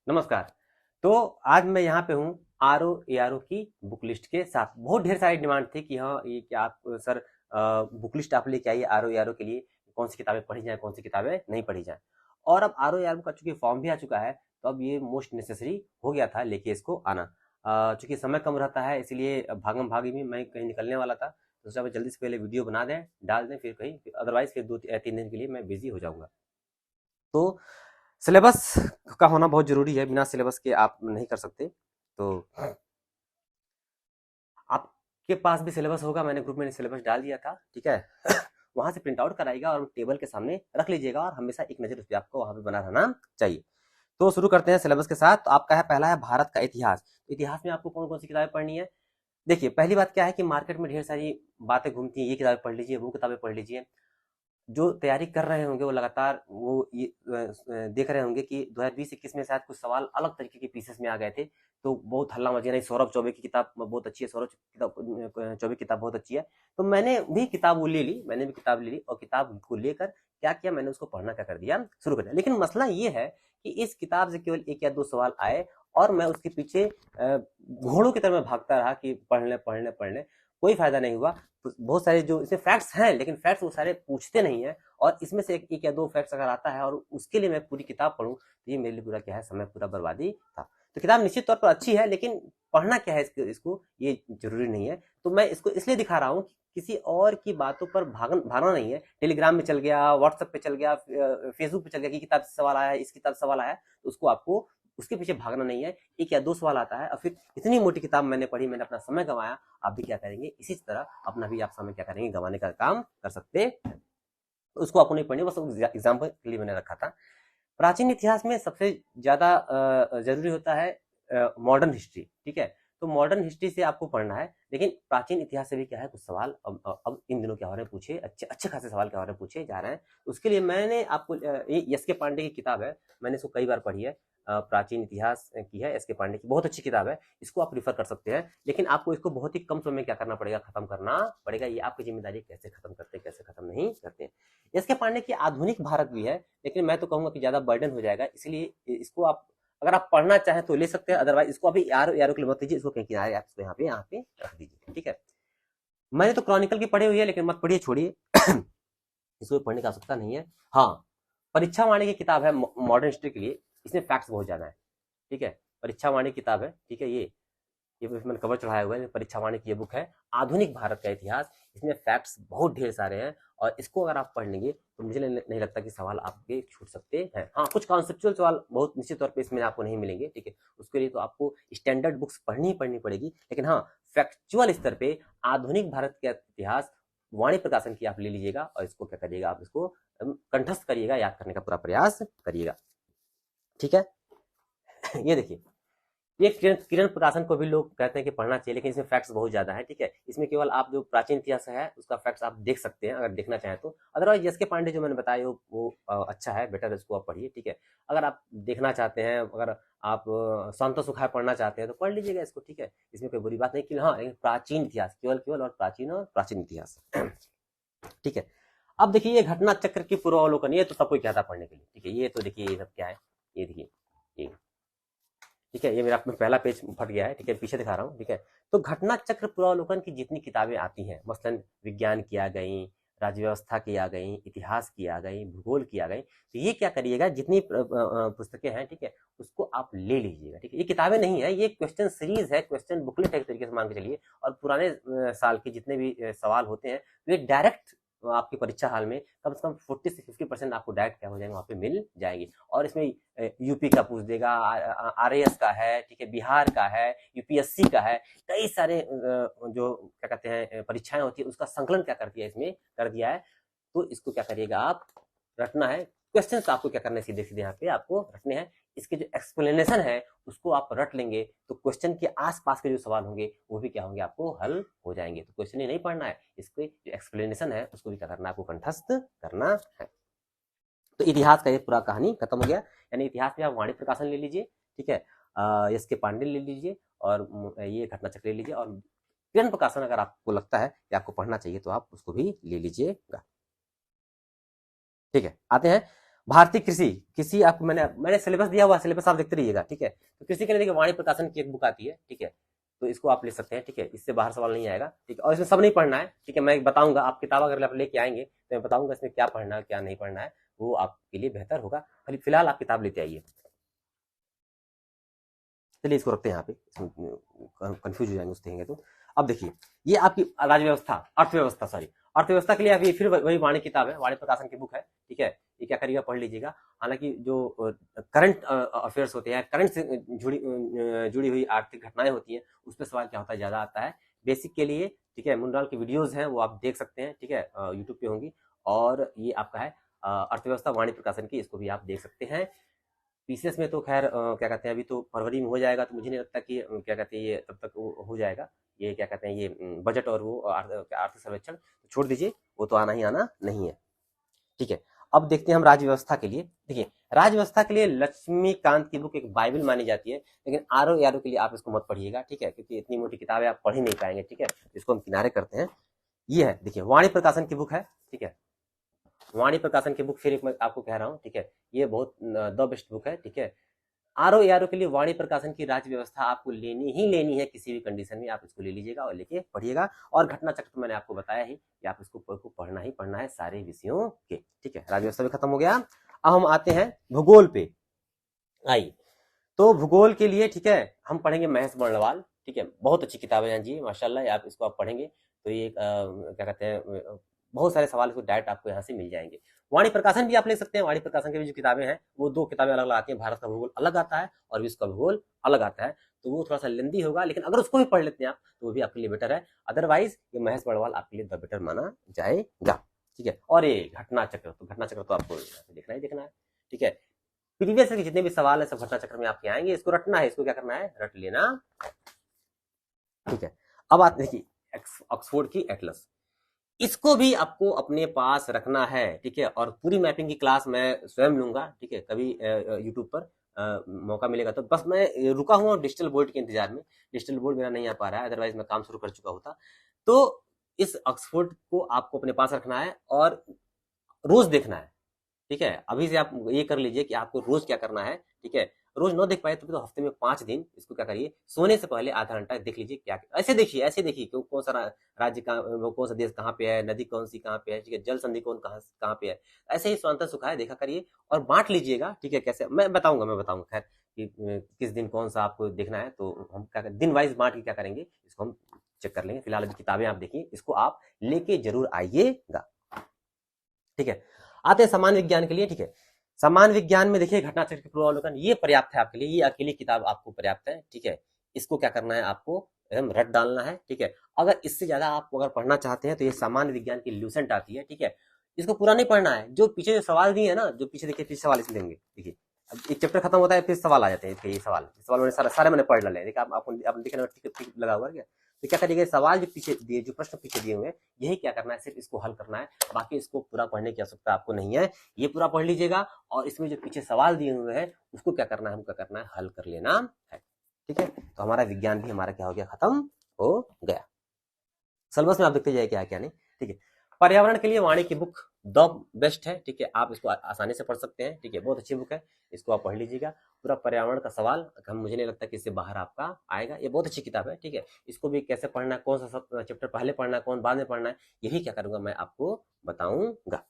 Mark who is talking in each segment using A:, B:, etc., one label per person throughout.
A: नमस्कार। तो आज मैं यहाँ पे हूँ R O A R O की बुक लिस्ट के साथ। बहुत ढेर सारी डिमांड थी कि हाँ ये क्या आप सर बुक लिस्ट आप लेके आइए R O A R O के लिए, कौन सी किताबें पढ़ी जाएं कौन सी किताबें नहीं पढ़ी जाएं। और अब R O A R O का चूंकि फॉर्म भी आ चुका है तो अब ये मोस्ट नेसेसरी हो गया था लेके इसको आना। चूंकि समय कम रहता है इसलिए भागम भागी में मैं कहीं निकलने वाला था तो सोचा जल्दी से पहले वीडियो बना दें डाल दें, फिर कहीं अदरवाइज फिर 2-3 दिन के लिए मैं बिजी हो जाऊंगा। तो सिलेबस का होना बहुत ज़रूरी है, बिना सिलेबस के आप नहीं कर सकते। तो आपके पास भी सिलेबस होगा, मैंने ग्रुप में सिलेबस डाल दिया था, ठीक है। वहाँ से प्रिंट आउट कराइएगा और टेबल के सामने रख लीजिएगा और हमेशा एक नज़र उस पे आपको वहाँ पे बना रहना चाहिए। तो शुरू करते हैं सिलेबस के साथ। तो आपका है पहला है भारत का इतिहास। इतिहास में आपको कौन कौन सी किताबें पढ़नी है? देखिए, पहली बात क्या है कि मार्केट में ढेर सारी बातें घूमती हैं, ये किताबें पढ़ लीजिए, वो किताबें पढ़ लीजिए। जो तैयारी कर रहे होंगे वो लगातार वो ये देख रहे होंगे कि 2020-21 में शायद कुछ सवाल अलग तरीके के पीसेस में आ गए थे, तो बहुत हल्ला मचा नहीं। सौरभ चौबे की किताब बहुत अच्छी है, चौबे की किताब बहुत अच्छी है। तो मैंने भी किताब वो ले ली, मैंने भी किताब ले ली और किताब को लेकर क्या किया, मैंने उसको पढ़ना क्या कर दिया, शुरू कर दिया। लेकिन मसला ये है कि इस किताब से केवल 1 या 2 सवाल आए और मैं उसके पीछे घोड़ों की तरह भागता रहा कि पढ़ लें, पढ़ लें, पढ़ लें। कोई फायदा नहीं हुआ। बहुत सारे जो इसमें फैक्ट्स हैं लेकिन फैक्ट्स वो सारे पूछते नहीं है और इसमें से एक या दो फैक्ट्स अगर आता है और उसके लिए मैं पूरी किताब पढूं तो ये मेरे लिए पूरा क्या है, समय पूरा बर्बादी था। तो किताब निश्चित तौर पर अच्छी है लेकिन पढ़ना क्या है इसको ये जरूरी नहीं है। तो मैं इसको इसलिए दिखा रहा हूँ कि किसी और की बातों पर भागना नहीं है। टेलीग्राम में चल गया, व्हाट्सएप पे चल गया, फेसबुक पे चल गया कि किताब से सवाल आया है, इस किताब से सवाल आया है, तो उसको आपको उसके पीछे भागना नहीं है। एक या दो सवाल आता है और फिर इतनी मोटी किताब मैंने पढ़ी, मैंने अपना समय गंवाया, आप भी क्या करेंगे इसी तरह अपना भी आप समय क्या करेंगे, गंवाने का काम कर सकते हैं। उसको आपको नहीं पढ़नी, बस एग्जाम्पल के लिए मैंने रखा था। प्राचीन इतिहास में सबसे ज्यादा जरूरी होता है मॉडर्न हिस्ट्री, ठीक है। तो मॉडर्न हिस्ट्री से आपको पढ़ना है लेकिन प्राचीन इतिहास से भी क्या है, कुछ सवाल अब इन दिनों क्या हो रहे हैं पूछे, अच्छे अच्छे खासे सवाल क्या हो रहे हैं पूछे जा रहे हैं। उसके लिए मैंने आपको ये एस के पांडे की किताब है, मैंने इसको कई बार पढ़ी है। प्राचीन इतिहास की है, एस के पांडे की, बहुत अच्छी किताब है, इसको आप रिफर कर सकते हैं। लेकिन आपको इसको बहुत ही कम समय में क्या करना पड़ेगा, खत्म करना पड़ेगा। ये आपकी जिम्मेदारी, कैसे खत्म करते हैं कैसे खत्म नहीं करते हैं। एस के पांडे की आधुनिक भारत भी है लेकिन मैं तो कहूंगा कि ज्यादा बर्डन हो जाएगा, इसलिए इसको आप अगर आप पढ़ना चाहें तो ले सकते हैं, अदरवाइज इसको अभी यार यारों के लिए मत लीजिए, इसको कहीं किनारे आप इसको यहाँ पे रख दीजिए, ठीक है। मैंने तो क्रॉनिकल की पढ़ी हुई है लेकिन मत पढ़िए, छोड़िए। इसको पढ़ने की आवश्यकता नहीं है। हाँ, परीक्षा वाणी की किताब है मॉडर्न हिस्ट्री के लिए, इसमें फैक्ट्स बहुत ज्यादा है, ठीक है। परीक्षा वाणी किताब है, ठीक है। ये मैंने कवर चढ़ाया हुआ है, परीक्षा वाणी की ये बुक है, आधुनिक भारत का इतिहास। इसमें फैक्ट्स बहुत ढेर सारे हैं और इसको अगर आप पढ़ लेंगे तो मुझे नहीं लगता कि सवाल आपके छूट सकते हैं। हाँ, कुछ कॉन्सेप्चुअल सवाल बहुत निश्चित तौर पे इसमें आपको नहीं मिलेंगे, ठीक है। उसके लिए तो आपको स्टैंडर्ड बुक्स पढ़नी ही पढ़नी पड़ेगी। लेकिन हाँ, फैक्चुअल स्तर पे आधुनिक भारत का इतिहास वाणी प्रकाशन की आप ले लीजिएगा और इसको क्या करिएगा, आप इसको कंठस्थ करिएगा, याद करने का पूरा प्रयास करिएगा, ठीक है। ये देखिए, ये किरण प्रकाशन को भी लोग कहते हैं कि पढ़ना चाहिए लेकिन इसमें फैक्ट्स बहुत ज्यादा है, ठीक है। इसमें केवल आप जो प्राचीन इतिहास है उसका फैक्ट्स आप देख सकते हैं अगर देखना चाहें तो। अदरवाइज एस के पांडे जो मैंने बताया वो अच्छा है, बेटर है, उसको आप पढ़िए, ठीक है। अगर आप देखना चाहते हैं, अगर आप संतो सुखाए पढ़ना चाहते हैं तो पढ़ लीजिएगा इसको, ठीक है। इसमें कोई बुरी बात नहीं कि हाँ, लेकिन प्राचीन इतिहास केवल केवल और प्राचीन इतिहास, ठीक है। अब देखिए, ये घटना चक्र की पूर्वावलोकन, ये तो सब कोई कहता पढ़ने के लिए, ठीक है। ये तो देखिए, ये सब क्या है, ये देखिए, ये ठीक है। ये मेरा पहला पेज फट गया है, ठीक है, पीछे दिखा रहा हूँ, ठीक है। तो घटना चक्र पूर्वावलोकन की जितनी किताबें आती हैं, मसलन विज्ञान की आ गई, राज्य व्यवस्था की आ गई, इतिहास की आ गई, भूगोल की आ गई, तो ये क्या करिएगा, जितनी पुस्तकें हैं, ठीक है, उसको आप ले लीजिएगा, ठीक है। ये किताबें नहीं है, ये क्वेश्चन सीरीज है, क्वेश्चन बुकलेट है एक तरीके से मान के चलिए। और पुराने साल के जितने भी सवाल होते हैं वे डायरेक्ट आपकी परीक्षा हाल में कम से कम 40 से 50% आपको डायरेक्ट क्या हो जाएंगे, वहां पे मिल जाएंगे। और इसमें यूपी का पूछ देगा, आरएएस का है, ठीक है, बिहार का है, यूपीएससी का है, कई सारे जो क्या कहते हैं परीक्षाएं होती है उसका संकलन क्या कर दिया, इसमें कर दिया है। तो इसको क्या करिएगा, आप रटना है। क्वेश्चन आपको क्या करना है, सीधे सीधे यहाँ पे आपको रटने हैं। इसके जो एक्सप्लेनेशन है उसको आप रट लेंगे तो क्वेश्चन के आसपास के जो सवाल होंगे वो भी क्या होंगे, आपको हल हो जाएंगे। तो क्वेश्चन ही नहीं पढ़ना है, इसके जो एक्सप्लेनेशन है उसको भी क्या करना है, आपको कंठस्थ करना है। तो इतिहास का ये पूरा कहानी खत्म हो गया। यानी इतिहास में आप वाणी प्रकाशन ले लीजिए, ठीक है, एस के पांडे ले लीजिए और ये घटना चक्र ले लीजिए। और किरण प्रकाशन अगर आपको लगता है कि आपको पढ़ना चाहिए तो आप उसको भी ले लीजिएगा, ठीक है। आते हैं भारतीय कृषि कृषि आपको मैंने सिलेबस दिया हुआ, सिलेबस आप देखते रहिएगा, ठीक है। तो कृषि के लिए देखिए वाणी प्रकाशन की एक बुक आती है, ठीक है, तो इसको आप ले सकते हैं, ठीक है, इससे बाहर सवाल नहीं आएगा, ठीक है। और इसमें सब नहीं पढ़ना है, ठीक है, मैं बताऊंगा, आप किताब अगर आप लेके आएंगे तो मैं बताऊंगा इसमें क्या पढ़ना है क्या नहीं पढ़ना है, वो आपके लिए बेहतर होगा। फिलहाल आप किताब लेते आइए। चलिए इसको रखते हैं यहाँ पे, कंफ्यूज हो जाएंगे उससे देखेंगे तो। अब देखिए ये आपकी राज्य व्यवस्था, अर्थव्यवस्था, सॉरी, अर्थव्यवस्था के लिए अभी फिर वही वाणी किताब है, वाणी प्रकाशन की बुक है, ठीक है। ये क्या करिएगा, पढ़ लीजिएगा। हालांकि जो करंट अफेयर्स होते हैं, करंट से जुड़ी हुई आर्थिक घटनाएं होती हैं, उस पर सवाल क्या होता है, ज्यादा आता है। बेसिक के लिए, ठीक है, मुंडाल की वीडियोज हैं वो आप देख सकते हैं, ठीक है, यूट्यूब पे होंगी। और ये आपका है अर्थव्यवस्था वाणी प्रकाशन की, इसको भी आप देख सकते हैं। पीसीएस में तो खैर क्या कहते हैं, अभी तो फरवरी में हो जाएगा, तो मुझे नहीं लगता कि क्या कहते हैं ये तब तक वो हो जाएगा। ये क्या कहते हैं, ये बजट और वो आर्थिक सर्वेक्षण तो छोड़ दीजिए, वो तो आना ही आना नहीं है, ठीक है। अब देखते हैं हम राज्य व्यवस्था के लिए। देखिए राज्य व्यवस्था के लिए लक्ष्मीकांत की बुक एक बाइबल मानी जाती है, लेकिन आरो यारो के लिए आप इसको मत पढ़िएगा, ठीक है, क्योंकि इतनी मोटी किताबें आप पढ़ ही नहीं पाएंगे, ठीक है। इसको हम किनारे करते हैं। ये है देखिए वाणी प्रकाशन की बुक है, ठीक है, वाणी प्रकाशन की बुक फिर एक मैं आपको कह रहा हूँ, ठीक है, ये बहुत द बेस्ट बुक है, ठीक है। आर ओ यारो के लिए वाणी प्रकाशन की राज्य व्यवस्था आपको लेनी ही लेनी है, किसी भी कंडीशन में आप इसको ले लीजिएगा और लेके पढ़िएगा। और घटना चक्र तो मैंने आपको बताया ही कि आप इसको पढ़ना ही पढ़ना है सारे विषयों के, ठीक है। राज्य व्यवस्था भी खत्म हो गया। अब हम आते हैं भूगोल पे। आई तो भूगोल के लिए, ठीक है, हम पढ़ेंगे महेश बर्णवाल, ठीक है, बहुत अच्छी किताब है जी, माशाल्लाह। आप इसको आप पढ़ेंगे तो ये क्या कहते हैं, बहुत सारे सवाल को डायरेक्ट आपको यहाँ से मिल जाएंगे। वाणी प्रकाशन भी आप ले सकते हैं, वाणी प्रकाशन की भी जो किताबें हैं वो दो किताबें अलग अलग आती हैं, भारत का भूगोल अलग आता है और विश्व का भूगोल अलग आता है, तो वो थोड़ा सा लेंदी होगा, लेकिन अगर उसको भी पढ़ लेते हैं आप तो वो भी आपके लिए बेटर है। अदरवाइज ये महेश बर्णवाल आपके लिए द बेटर माना जाएगा, ठीक है। और ये घटना चक्र, तो घटना चक्र तो आपको देखना ही देखना है, ठीक है। प्रीवियस के जितने भी सवाल है सब घटना चक्र में आपके आएंगे, इसको रटना है, इसको क्या करना है, रट लेना, ठीक है। अब आते देखिए ऑक्सफोर्ड की एटलस, इसको भी आपको अपने पास रखना है, ठीक है। और पूरी मैपिंग की क्लास मैं स्वयं लूंगा, ठीक है, कभी यूट्यूब पर मौका मिलेगा तो। बस मैं रुका हूँ डिजिटल बोर्ड के इंतजार में, डिजिटल बोर्ड मेरा नहीं आ पा रहा है, अदरवाइज मैं काम शुरू कर चुका होता। तो इस ऑक्सफोर्ड को आपको अपने पास रखना है और रोज देखना है, ठीक है। अभी से आप ये कर लीजिए कि आपको रोज क्या करना है, ठीक है। रोज न देख पाए तो हफ्ते में 5 दिन इसको क्या करिए, सोने से पहले आधा घंटा देख लीजिए, क्या ऐसे देखिए कि कौन सा राज्य का, वो कौन सा देश कहाँ पे है, नदी कौन सी कहाँ पे है, ठीक है, जल संधि कौन कहाँ कहाँ पे है, ऐसे ही स्वांतः सुखाए देखा करिए और बांट लीजिएगा, ठीक है। कैसे मैं बताऊंगा खैर कि किस दिन कौन सा आपको देखना है, तो हम क्या दिन वाइज बांट के क्या करेंगे, इसको हम चेक कर लेंगे। फिलहाल अभी किताबें आप देखिए, इसको आप लेके जरूर आइएगा, ठीक है। आते हैं सामान्य विज्ञान के लिए, ठीक है। सामान्य विज्ञान में देखिए घटना चक्र के पूर्वावलोकन ये पर्याप्त है आपके लिए, ये अकेली किताब आपको पर्याप्त है, ठीक है। इसको क्या करना है, आपको एकदम रट डालना है, ठीक है। अगर इससे ज्यादा आप अगर पढ़ना चाहते हैं तो ये सामान्य विज्ञान की ल्यूसेंट आती है, ठीक है। इसको पूरा नहीं पढ़ना है, जो पीछे जो सवाल दिए है ना, जो पीछे देखिए पीछे सवाल इसमें देंगे, देखिए अब एक चैप्टर खत्म होता है फिर सवाल आ जाते हैं, ये सवाल मैंने सारे मैंने पढ़ डाले, देखिए आप देख रहे हो टिक लगा हुआ है क्या, तो क्या करिएगा, सवाल जो पीछे दिए, जो प्रश्न पीछे दिए हुए हैं, यही क्या करना है, सिर्फ इसको हल करना है, बाकी इसको पूरा पढ़ने की आवश्यकता आपको नहीं है। ये पूरा पढ़ लीजिएगा और इसमें जो पीछे सवाल दिए हुए हैं उसको क्या करना है, हमको क्या करना है, हल कर लेना है, ठीक है। तो हमारा विज्ञान भी हमारा क्या हो गया, खत्म हो गया। सिलेबस में आप देखते जाइए क्या है क्या नहीं, ठीक है। पर्यावरण के लिए वाणी की बुक द बेस्ट है, ठीक है, आप इसको आसानी से पढ़ सकते हैं, ठीक है, बहुत अच्छी बुक है, इसको आप पढ़ लीजिएगा। पूरा पर्यावरण का सवाल हम, मुझे नहीं लगता कि इससे बाहर आपका आएगा, ये बहुत अच्छी किताब है, ठीक है। इसको भी कैसे पढ़ना है, कौन सा चैप्टर पहले पढ़ना है, कौन बाद में पढ़ना है, यही क्या करूंगा मैं आपको बताऊंगा।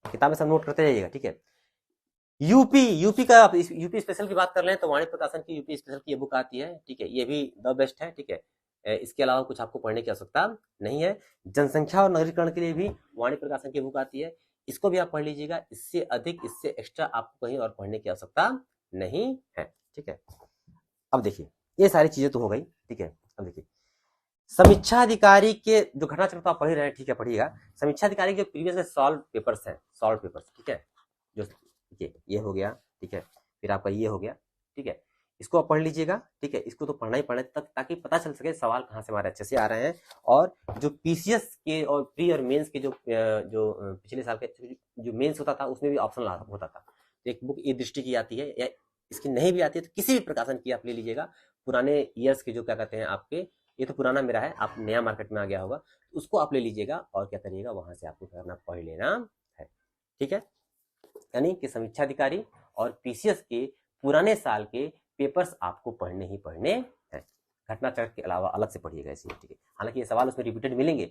A: किताबें सब नोट करते जाइएगा, ठीक है। यूपी का यूपी स्पेशल की बात कर लें तो वाणी प्रकाशन की यूपी स्पेशल की ये बुक आती है, ठीक है, ये भी द बेस्ट है, ठीक है। इसके अलावा कुछ आपको पढ़ने की आवश्यकता नहीं है। जनसंख्या और नगरीकरण के लिए भी वाणी प्रकाशन की बुक आती है, इसको भी आप पढ़ लीजिएगा। इससे अधिक, इससे एक्स्ट्रा आपको कहीं और पढ़ने की आवश्यकता नहीं है, ठीक है। अब देखिए ये सारी चीजें तो हो गई, ठीक है। अब देखिए समीक्षा अधिकारी के जो घटना चक्र तो आप पढ़ ही रहे हैं, ठीक है, पढ़िएगा। समीक्षा अधिकारी के प्रीवियस सॉल्व पेपर्स हैं, सॉल्व पेपर्स, ठीक है, जो ये हो गया, ठीक है, फिर आपका ये हो गया, ठीक है, इसको आप पढ़ लीजिएगा, ठीक है। इसको तो पढ़ना ही पड़े तक, ताकि पता चल सके सवाल कहाँ से हमारे अच्छे से आ रहे हैं। और जो पीसीएस के और प्री और मेंस के जो पिछले साल के जो मेंस होता था उसमें भी ऑप्शन होता था, तो एक बुक ये दृष्टि की आती है, या इसकी नहीं भी आती है तो किसी भी प्रकाशन की आप ले लीजिएगा। पुराने ईयर्स के जो क्या कहते हैं आपके, ये तो पुराना मेरा है, आप नया मार्केट में आ गया होगा, तो उसको आप ले लीजिएगा और क्या करिएगा, वहां से आपको करना पढ़ लेना है, ठीक है। यानी कि समीक्षा अधिकारी और पीसीएस के पुराने साल के पेपर्स आपको पढ़ने ही पढ़ने हैं। घटना चक्र के अलावा अलग से पढ़िएगा इसमें, ठीक है। हालांकि ये सवाल उसमें रिपीटेड मिलेंगे,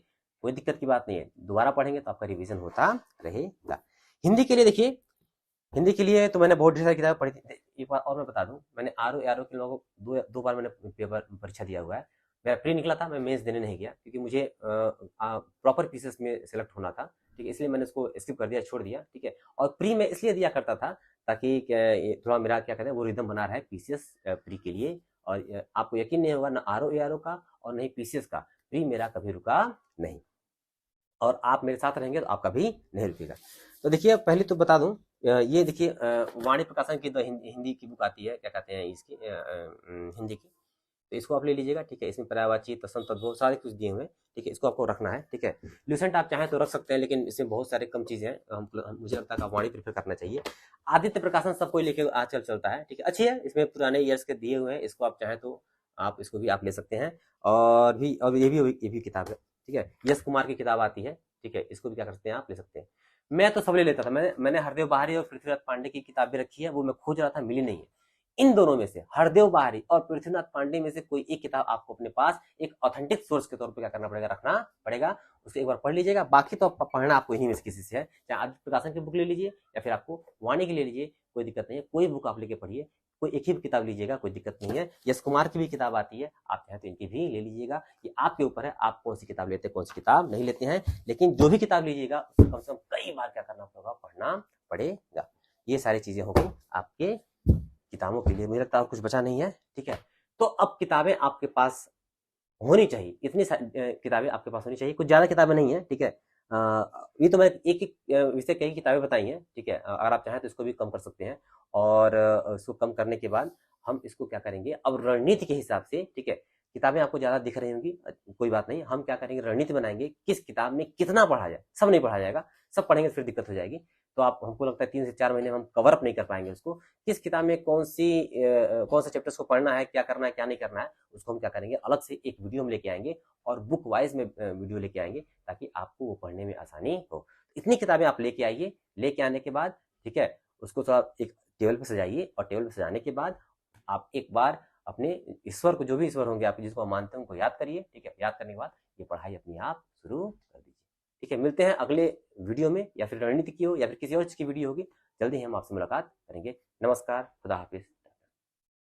A: कोई दिक्कत की बात नहीं है, दोबारा पढ़ेंगे तो आपका रिवीजन होता रहेगा। हिंदी के लिए देखिए, हिंदी के लिए तो मैंने बहुत ढेर सारी किताबें पढ़ी थी। एक बार और मैं बता दूं, मैंने आर के लोगों को दो बार मैंने पेपर परीक्षा दिया हुआ है। मेरा प्री निकला था, मैं मेंस देने नहीं गया क्योंकि मुझे प्रॉपर पीसेस में सेलेक्ट होना था, ठीक है, इसलिए मैंने उसको स्किप कर दिया, छोड़ दिया, ठीक है। और प्री में इसलिए दिया करता था ताकि थोड़ा मेरा क्या कहते हैं वो रिदम बना रहा है पीसीएस प्री के लिए। और आपको यकीन नहीं होगा, ना आर का और नहीं पीसीएस का, प्री मेरा कभी रुका नहीं, और आप मेरे साथ रहेंगे तो आप कभी नहीं रुकेगा। तो देखिए पहले तो बता दूं, ये देखिए वाणी प्रकाशन की तो हिंदी की बुक आती है, क्या कहते हैं इसकी, हिंदी की, तो इसको आप ले लीजिएगा, ठीक है। इसमें पर्यायवाची, तत्सम, तद्भव सारे कुछ दिए हुए हैं, ठीक है। इसको आपको रखना है, ठीक है। ल्यूसेंट आप चाहें तो रख सकते हैं, लेकिन इसमें बहुत सारे कम चीजें हैं, मुझे लगता है वाणी प्रेफर करना चाहिए। आदित्य प्रकाशन सबको लेके आजकल चलता है, ठीक है, अच्छी है, इसमें पुराने ईयर्स के दिए हुए हैं, इसको आप चाहें तो आप इसको भी आप ले सकते हैं। और ये भी किताब है, ठीक है, यश कुमार की किताब आती है, ठीक है, इसको भी क्या कर सकते हैं आप ले सकते हैं। मैं तो सब ले लेता था, मैंने हरदेव बहारी और पृथ्वीराज पांडे की किताब भी रखी है, वो मैं खोज रहा था, मिली नहीं है। इन दोनों में से, हरदेव बहारी और पृथ्वीनाथ पांडे में से कोई एक किताब आपको अपने पास एक ऑथेंटिक सोर्स के तौर पे क्या करना पड़ेगा, रखना पड़ेगा। उसको एक बार पढ़ लीजिएगा, बाकी तो पढ़ना आपको इन्हीं में से किसी से है, चाहे आदित्य प्रकाशन की बुक ले लीजिए या फिर आपको वाणी की ले लीजिए, कोई दिक्कत नहीं है, कोई बुक आप लेके पढ़िए, कोई एक ही किताब लीजिएगा, कोई दिक्कत नहीं है। यश कुमार की भी किताब आती है, आप चाहें तो इनकी भी ले लीजिएगा, ये आपके ऊपर है, आप कौन सी किताब लेते हैं, कौन सी किताब नहीं लेते हैं, लेकिन जो भी किताब लीजिएगा उसको कम से कम कई बार क्या करना पड़ेगा, पढ़ना पड़ेगा। ये सारी चीजें हो गई आपके किताबों के लिए, मुझे लगता है और कुछ बचा नहीं है, ठीक है। तो अब किताबें आपके पास होनी चाहिए, इतनी किताबें आपके पास होनी चाहिए, कुछ ज्यादा किताबें नहीं है, ठीक है। ये तो मैं एक एक विषय कई किताबें बताई हैं, ठीक है। अगर आप चाहें तो इसको भी कम कर सकते हैं, और इसको कम करने के बाद हम इसको क्या करेंगे, अब रणनीति के हिसाब से, ठीक है। किताबें आपको ज्यादा दिख रही होंगी, कोई बात नहीं, हम क्या करेंगे, रणनीति बनाएंगे, किस किताब में कितना पढ़ा जाए, सब नहीं पढ़ा जाएगा, सब पढ़ेंगे तो फिर दिक्कत हो जाएगी, तो आप, हमको लगता है 3 से 4 महीने में हम कवर अप नहीं कर पाएंगे उसको। किस किताब में कौन से चैप्टर्स को पढ़ना है, क्या करना है, क्या नहीं करना है, उसको हम क्या करेंगे, अलग से एक वीडियो हम लेके आएंगे, और बुक वाइज में वीडियो लेके आएंगे, ताकि आपको वो पढ़ने में आसानी हो। इतनी किताबें आप लेके आइए, लेके आने के बाद, ठीक है, उसको थोड़ा एक टेबल पे सजाइए, और टेबल पे सजाने के बाद आप एक बार अपने ईश्वर को, जो भी ईश्वर होंगे आप जिसको मानते हैं, उनको याद करिए, ठीक है। याद करने के बाद ये पढ़ाई अपने आप शुरू कर दीजिए, ठीक है। मिलते हैं अगले वीडियो में, या फिर रणनीति की हो या फिर किसी और चीज की वीडियो होगी, जल्दी ही हम आपसे मुलाकात करेंगे। नमस्कार, खुदा हाफिज।